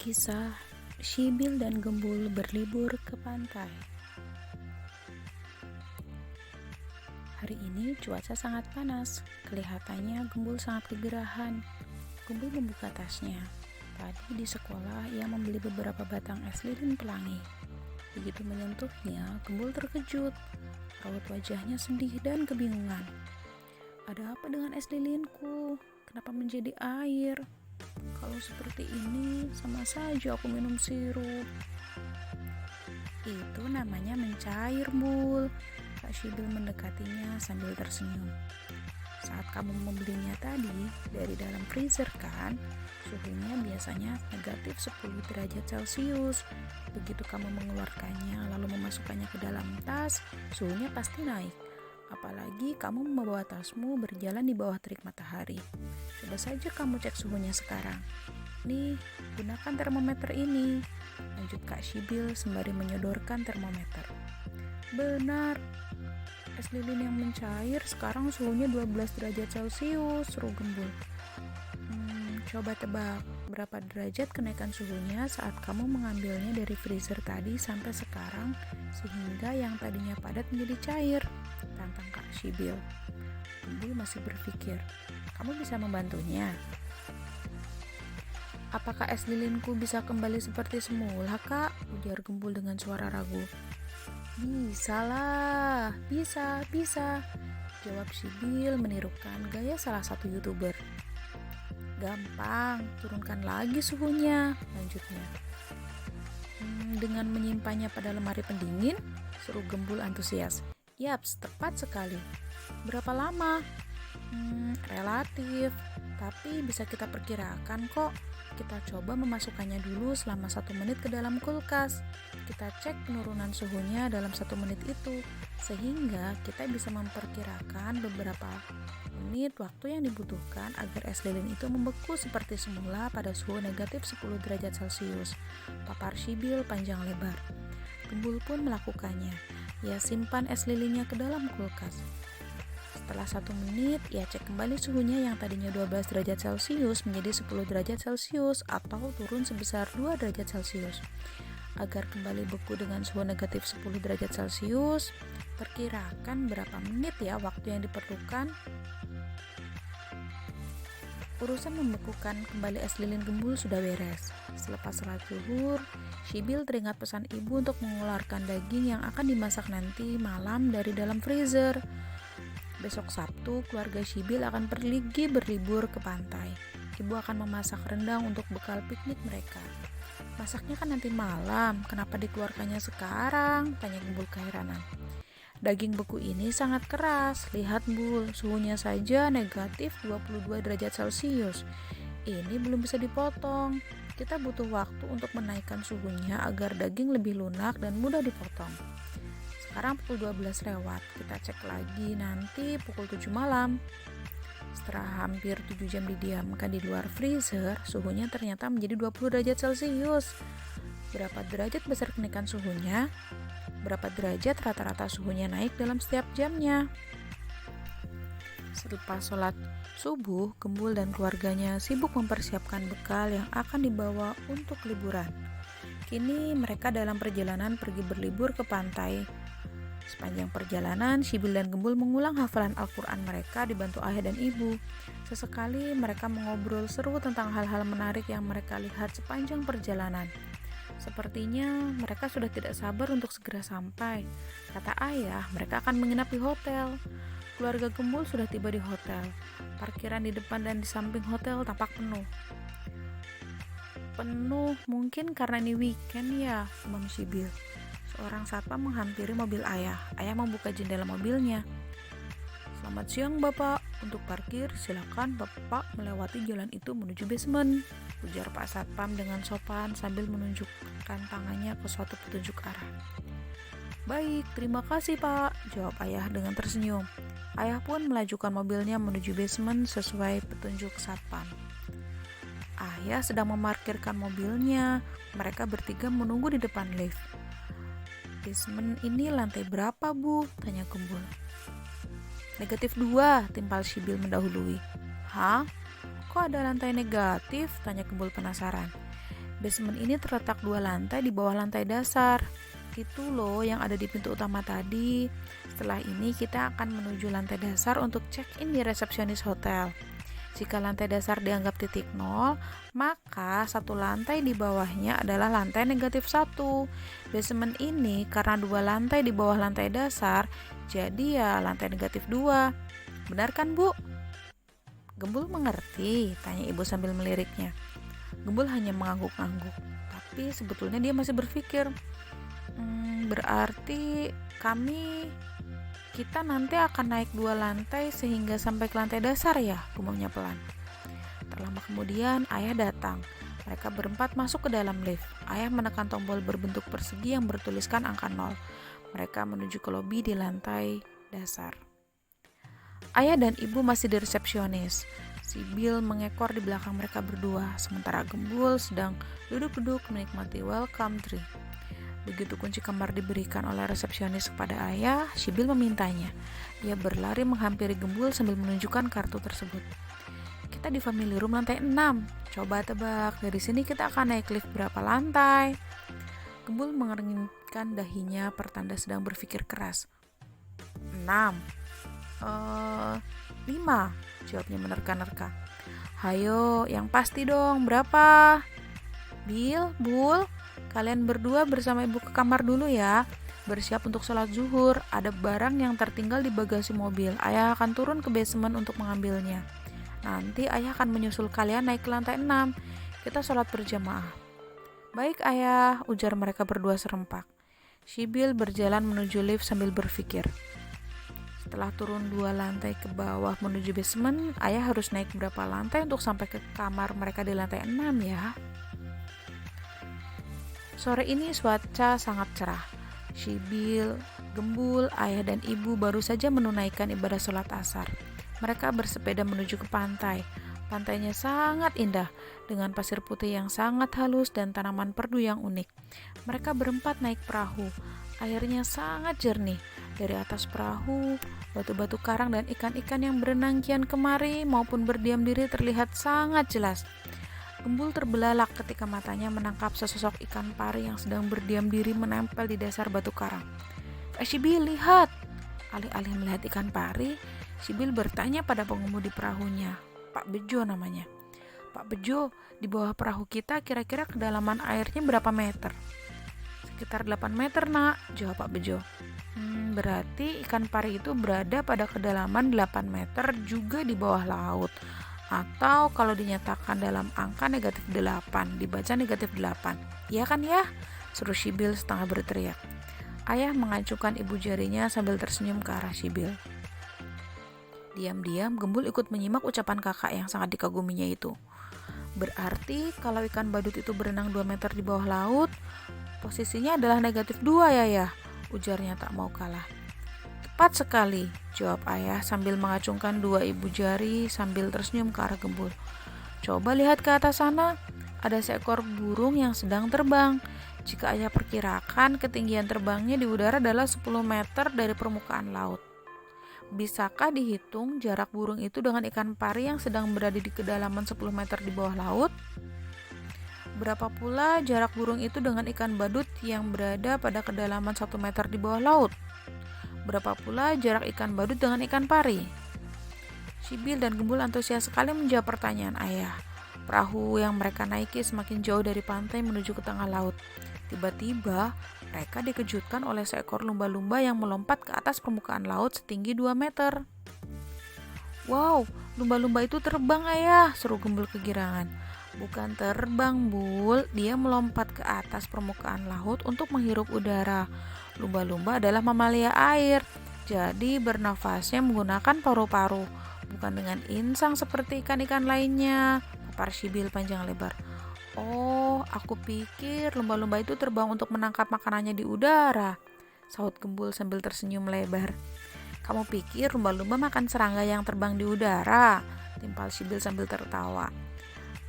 Kisah Sybil dan Gembul berlibur ke pantai. Hari ini cuaca sangat panas. Kelihatannya Gembul sangat kegerahan. Gembul membuka tasnya. Tadi di sekolah ia membeli beberapa batang es lilin pelangi. Begitu menyentuhnya, Gembul terkejut. Raut wajahnya sedih dan kebingungan. Ada apa dengan es lilinku? Kenapa menjadi air? Kalau seperti ini, sama saja aku minum sirup. Itu namanya mencair, Bul. Kak Sybil mendekatinya sambil tersenyum. Saat kamu membelinya tadi, dari dalam freezer kan, suhunya biasanya negatif 10 derajat Celcius. Begitu kamu mengeluarkannya lalu memasukkannya ke dalam tas, suhunya pasti naik. Apalagi kamu membawa tasmu berjalan di bawah terik matahari. Coba saja kamu cek suhunya sekarang. Nih, gunakan termometer ini, lanjut Kak Sybil sembari menyodorkan termometer. Benar, es lilin yang mencair sekarang suhunya 12 derajat Celcius, seru Gembul. Coba tebak, berapa derajat kenaikan suhunya saat kamu mengambilnya dari freezer tadi sampai sekarang, sehingga yang tadinya padat menjadi cair? Tantang Kak Sybil. Gembul masih berpikir, kamu bisa membantunya? Apakah es lilinku bisa kembali seperti semula, Kak? Ujar Gembul dengan suara ragu. Bisa lah, bisa, jawab Sybil menirukan gaya salah satu YouTuber. Gampang, turunkan lagi suhunya, lanjutnya. Dengan menyimpannya pada lemari pendingin, seru Gembul antusias. Yaps, tepat sekali. Berapa lama? Relatif, tapi bisa kita perkirakan kok. Kita coba memasukkannya dulu selama 1 menit ke dalam kulkas. Kita cek penurunan suhunya dalam 1 menit itu, sehingga kita bisa memperkirakan beberapa menit waktu yang dibutuhkan agar es lilin itu membeku seperti semula pada suhu negatif 10 derajat Celcius. Papar Sybil panjang lebar. Gembul pun melakukannya. Ia simpan es lilinnya ke dalam kulkas. Setelah 1 menit, ia cek kembali suhunya yang tadinya 12 derajat Celcius menjadi 10 derajat Celcius atau turun sebesar 2 derajat Celcius. Agar kembali beku dengan suhu negatif 10 derajat Celcius, perkirakan berapa menit ya waktu yang diperlukan? Urusan membekukan kembali es lilin Gembul sudah beres. Selepas sholat zuhur, Sybil teringat pesan ibu untuk mengeluarkan daging yang akan dimasak nanti malam dari dalam freezer. Besok Sabtu, keluarga Sybil akan pergi berlibur ke pantai. Ibu akan memasak rendang untuk bekal piknik mereka. Masaknya kan nanti malam, kenapa dikeluarkannya sekarang? Tanya Gembul keheranan. Daging beku ini sangat keras. Lihat Bul, suhunya saja negatif 22 derajat Celcius. Ini belum bisa dipotong. Kita butuh waktu untuk menaikkan suhunya agar daging lebih lunak dan mudah dipotong. Sekarang pukul 12 lewat, kita cek lagi nanti pukul 7 malam. Setelah hampir 7 jam didiamkan di luar freezer, suhunya ternyata menjadi 20 derajat Celcius. Berapa derajat besar kenaikan suhunya? Berapa derajat rata-rata suhunya naik dalam setiap jamnya? Selepas sholat subuh, Gembul dan keluarganya sibuk mempersiapkan bekal yang akan dibawa untuk liburan. Kini mereka dalam perjalanan pergi berlibur ke pantai. Sepanjang perjalanan, Sybil dan Gembul mengulang hafalan Al-Quran mereka dibantu ayah dan ibu. Sesekali mereka mengobrol seru tentang hal-hal menarik yang mereka lihat sepanjang perjalanan. Sepertinya mereka sudah tidak sabar untuk segera sampai. Kata ayah, mereka akan menginap di hotel. Keluarga Gembul sudah tiba di hotel. Parkiran di depan dan di samping hotel tampak penuh. Penuh mungkin karena ini weekend ya, umam Sybil. Seorang satpam menghampiri mobil ayah. Ayah membuka jendela mobilnya. Selamat siang Bapak, untuk parkir silakan Bapak melewati jalan itu menuju basement, ujar Pak Satpam dengan sopan sambil menunjukkan tangannya ke suatu petunjuk arah. Baik, terima kasih Pak, jawab ayah dengan tersenyum. Ayah pun melajukan mobilnya menuju basement sesuai petunjuk satpam. Ayah sedang memarkirkan mobilnya. Mereka bertiga menunggu di depan lift. Basement ini lantai berapa, Bu? Tanya Gembul. Negatif 2, timpal Sybil mendahului. Hah? Kok ada lantai negatif? Tanya Gembul penasaran. Basement ini terletak 2 lantai di bawah lantai dasar. Itu loh yang ada di pintu utama tadi. Setelah ini kita akan menuju lantai dasar untuk check-in di resepsionis hotel. Jika lantai dasar dianggap titik nol, maka 1 lantai di bawahnya adalah lantai negatif 1. Basement ini karena 2 lantai di bawah lantai dasar, jadi ya lantai negatif 2. Benar kan, Bu? Gembul mengerti, tanya ibu sambil meliriknya. Gembul hanya mengangguk-angguk, tapi sebetulnya dia masih berpikir, berarti kita nanti akan naik 2 lantai sehingga sampai ke lantai dasar ya, gumamnya pelan. Tak lama kemudian ayah datang. Mereka berempat masuk ke dalam lift. Ayah menekan tombol berbentuk persegi yang bertuliskan angka 0. Mereka menuju ke lobi di lantai dasar. Ayah dan ibu masih di resepsionis. Si Bill mengekor di belakang mereka berdua, sementara Gembul sedang duduk-duduk menikmati welcome drink. Begitu kunci kamar diberikan oleh resepsionis kepada ayah, si Bill memintanya. Dia berlari menghampiri Gembul sambil menunjukkan kartu tersebut. Kita di family room lantai 6. Coba tebak, dari sini kita akan naik lift berapa lantai? Gembul mengeringkan dahinya pertanda sedang berpikir keras. 6. 5, jawabnya menerka-nerka. Hayo, yang pasti dong, berapa? Bill, Bul, kalian berdua bersama ibu ke kamar dulu ya. Bersiap untuk sholat zuhur. Ada barang yang tertinggal di bagasi mobil. Ayah akan turun ke basement untuk mengambilnya. Nanti ayah akan menyusul kalian naik ke lantai 6. Kita sholat berjamaah. Baik ayah, ujar mereka berdua serempak. Si Bill berjalan menuju lift sambil berpikir. Setelah turun 2 lantai ke bawah menuju basement, ayah harus naik berapa lantai untuk sampai ke kamar mereka di lantai 6 ya? Sore ini cuaca sangat cerah. Si Bill, Gembul, ayah dan ibu baru saja menunaikan ibadah sholat asar. Mereka bersepeda menuju ke pantai. Pantainya sangat indah, dengan pasir putih yang sangat halus dan tanaman perdu yang unik. Mereka berempat naik perahu. Airnya sangat jernih. Dari atas perahu, batu-batu karang dan ikan-ikan yang berenang kian kemari maupun berdiam diri terlihat sangat jelas. Gembul terbelalak ketika matanya menangkap sesosok ikan pari yang sedang berdiam diri menempel di dasar batu karang. Sibil, lihat! Alih-alih melihat ikan pari, Sibil bertanya pada pengemudi perahunya. Pak Bejo namanya. Pak Bejo, di bawah perahu kita kira-kira kedalaman airnya berapa meter? Sekitar 8 meter, nak, jawab Pak Bejo. Berarti ikan pari itu berada pada kedalaman 8 meter juga di bawah laut. Atau kalau dinyatakan dalam angka negatif 8, dibaca negatif 8. Iya kan ya? Suruh Sibil setengah berteriak. Ayah mengacukan ibu jarinya sambil tersenyum ke arah Sibil. Diam-diam Gembul ikut menyimak ucapan kakak yang sangat dikaguminya itu. Berarti kalau ikan badut itu berenang 2 meter di bawah laut, posisinya adalah negatif 2 ya, ujarnya tak mau kalah. Tepat sekali, jawab ayah sambil mengacungkan 2 ibu jari sambil tersenyum ke arah Gembul. Coba lihat ke atas sana, ada seekor burung yang sedang terbang. Jika ayah perkirakan ketinggian terbangnya di udara adalah 10 meter dari permukaan laut. Bisakah dihitung jarak burung itu dengan ikan pari yang sedang berada di kedalaman 10 meter di bawah laut? Berapa pula jarak burung itu dengan ikan badut yang berada pada kedalaman 1 meter di bawah laut? Berapa pula jarak ikan badut dengan ikan pari? Sibil dan Gembul antusias sekali menjawab pertanyaan ayah. Perahu yang mereka naiki semakin jauh dari pantai menuju ke tengah laut. Tiba-tiba, mereka dikejutkan oleh seekor lumba-lumba yang melompat ke atas permukaan laut setinggi 2 meter. Wow, lumba-lumba itu terbang ayah, seru Gembul kegirangan. Bukan terbang, Bul, dia melompat ke atas permukaan laut untuk menghirup udara. Lumba-lumba adalah mamalia air, jadi bernafasnya menggunakan paru-paru, bukan dengan insang seperti ikan-ikan lainnya, papar Sibil panjang lebar. Oh, aku pikir lumba-lumba itu terbang untuk menangkap makanannya di udara, sahut Gembul sambil tersenyum lebar. Kamu pikir lumba-lumba makan serangga yang terbang di udara? Timpal Sibil sambil tertawa.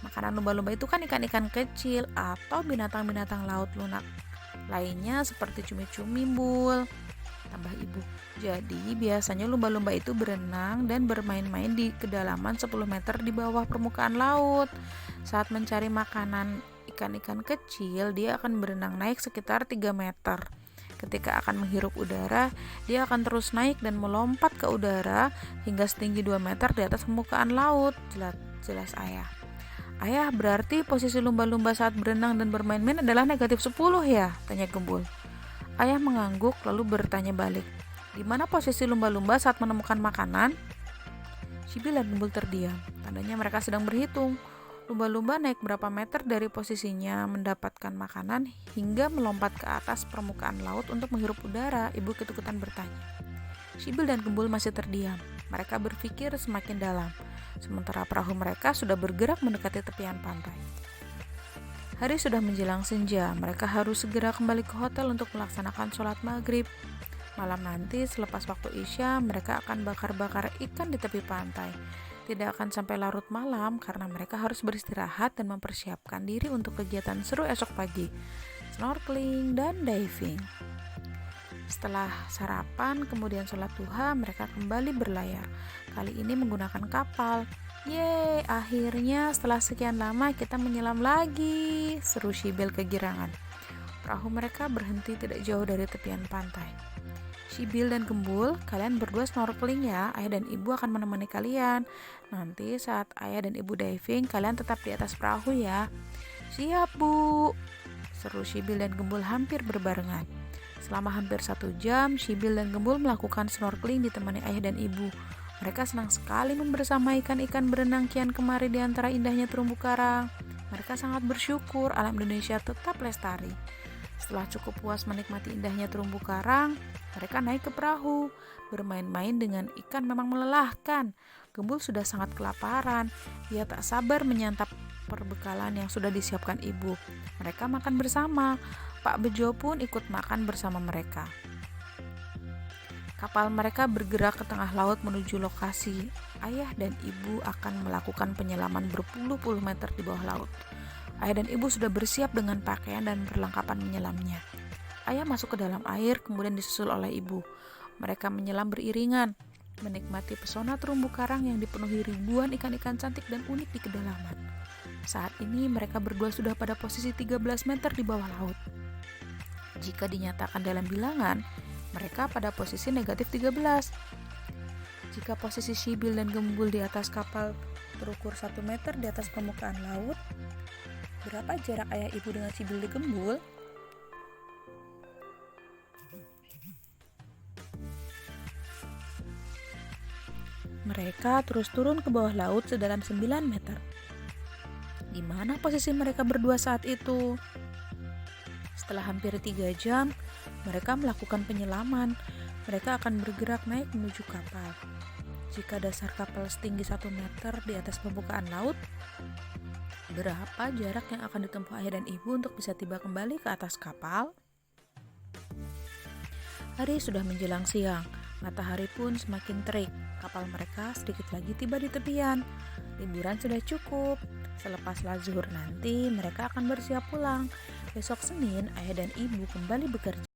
Makanan lumba-lumba itu kan ikan-ikan kecil atau binatang-binatang laut lunak lainnya seperti cumi-cumi, Bul, tambah ibu. Jadi biasanya lumba-lumba itu berenang dan bermain-main di kedalaman 10 meter di bawah permukaan laut. Saat mencari makanan ikan-ikan kecil, dia akan berenang naik sekitar 3 meter. Ketika akan menghirup udara, dia akan terus naik dan melompat ke udara hingga setinggi 2 meter di atas permukaan laut. Jelas ayah. Ayah, berarti posisi lumba-lumba saat berenang dan bermain-main adalah negatif 10 ya? Tanya Gembul. Ayah mengangguk lalu bertanya balik. Di mana posisi lumba-lumba saat menemukan makanan? Sibil dan Gembul terdiam. Tandanya mereka sedang berhitung. Lumba-lumba naik berapa meter dari posisinya mendapatkan makanan hingga melompat ke atas permukaan laut untuk menghirup udara? Ibu ketakutan bertanya. Sibil dan Gembul masih terdiam. Mereka berpikir semakin dalam. Sementara perahu mereka sudah bergerak mendekati tepian pantai. Hari sudah menjelang senja. Mereka harus segera kembali ke hotel untuk melaksanakan sholat maghrib. Malam nanti selepas waktu Isya, mereka akan bakar-bakar ikan di tepi pantai. Tidak akan sampai larut malam karena mereka harus beristirahat dan mempersiapkan diri untuk kegiatan seru esok pagi, snorkeling dan diving. Setelah sarapan, kemudian sholat duha, mereka kembali berlayar. Kali ini menggunakan kapal. Yeay, akhirnya setelah sekian lama kita menyelam lagi, seru Sibil kegirangan. Perahu mereka berhenti tidak jauh dari tepian pantai. Sibil dan Gembul, kalian berdua snorkeling ya, ayah dan ibu akan menemani kalian. Nanti saat ayah dan ibu diving, kalian tetap di atas perahu ya. Siap bu, seru Sibil dan Gembul hampir berbarengan. Selama hampir 1 jam, Sibil dan Gembul melakukan snorkeling ditemani ayah dan ibu. Mereka senang sekali membersama ikan-ikan berenang kian kemari di antara indahnya terumbu karang. Mereka sangat bersyukur alam Indonesia tetap lestari. Setelah cukup puas menikmati indahnya terumbu karang, mereka naik ke perahu. Bermain-main dengan ikan memang melelahkan. Gembul sudah sangat kelaparan. Ia tak sabar menyantap perbekalan yang sudah disiapkan ibu. Mereka makan bersama. Pak Bejo pun ikut makan bersama mereka. Kapal mereka bergerak ke tengah laut menuju lokasi. Ayah dan ibu akan melakukan penyelaman berpuluh-puluh meter di bawah laut. Ayah dan ibu sudah bersiap dengan pakaian dan perlengkapan menyelamnya. Ayah masuk ke dalam air, kemudian disusul oleh ibu. Mereka menyelam beriringan, menikmati pesona terumbu karang yang dipenuhi ribuan ikan-ikan cantik dan unik di kedalaman. Saat ini mereka berdua sudah pada posisi 13 meter di bawah laut. Jika dinyatakan dalam bilangan, mereka pada posisi negatif 13. Jika posisi Sibil dan Gembul di atas kapal berukur 1 meter di atas permukaan laut, berapa jarak ayah ibu dengan Sibil dan Gembul? Mereka terus turun ke bawah laut sedalam 9 meter. Di mana posisi mereka berdua saat itu? Setelah hampir 3 jam, mereka melakukan penyelaman. Mereka akan bergerak naik menuju kapal. Jika dasar kapal setinggi 1 meter di atas permukaan laut, berapa jarak yang akan ditempuh ayah dan ibu untuk bisa tiba kembali ke atas kapal? Hari sudah menjelang siang. Matahari pun semakin terik. Kapal mereka sedikit lagi tiba di tepian. Liburan sudah cukup. Selepas sholat zuhur nanti, mereka akan bersiap pulang. Besok Senin, ayah dan ibu kembali bekerja.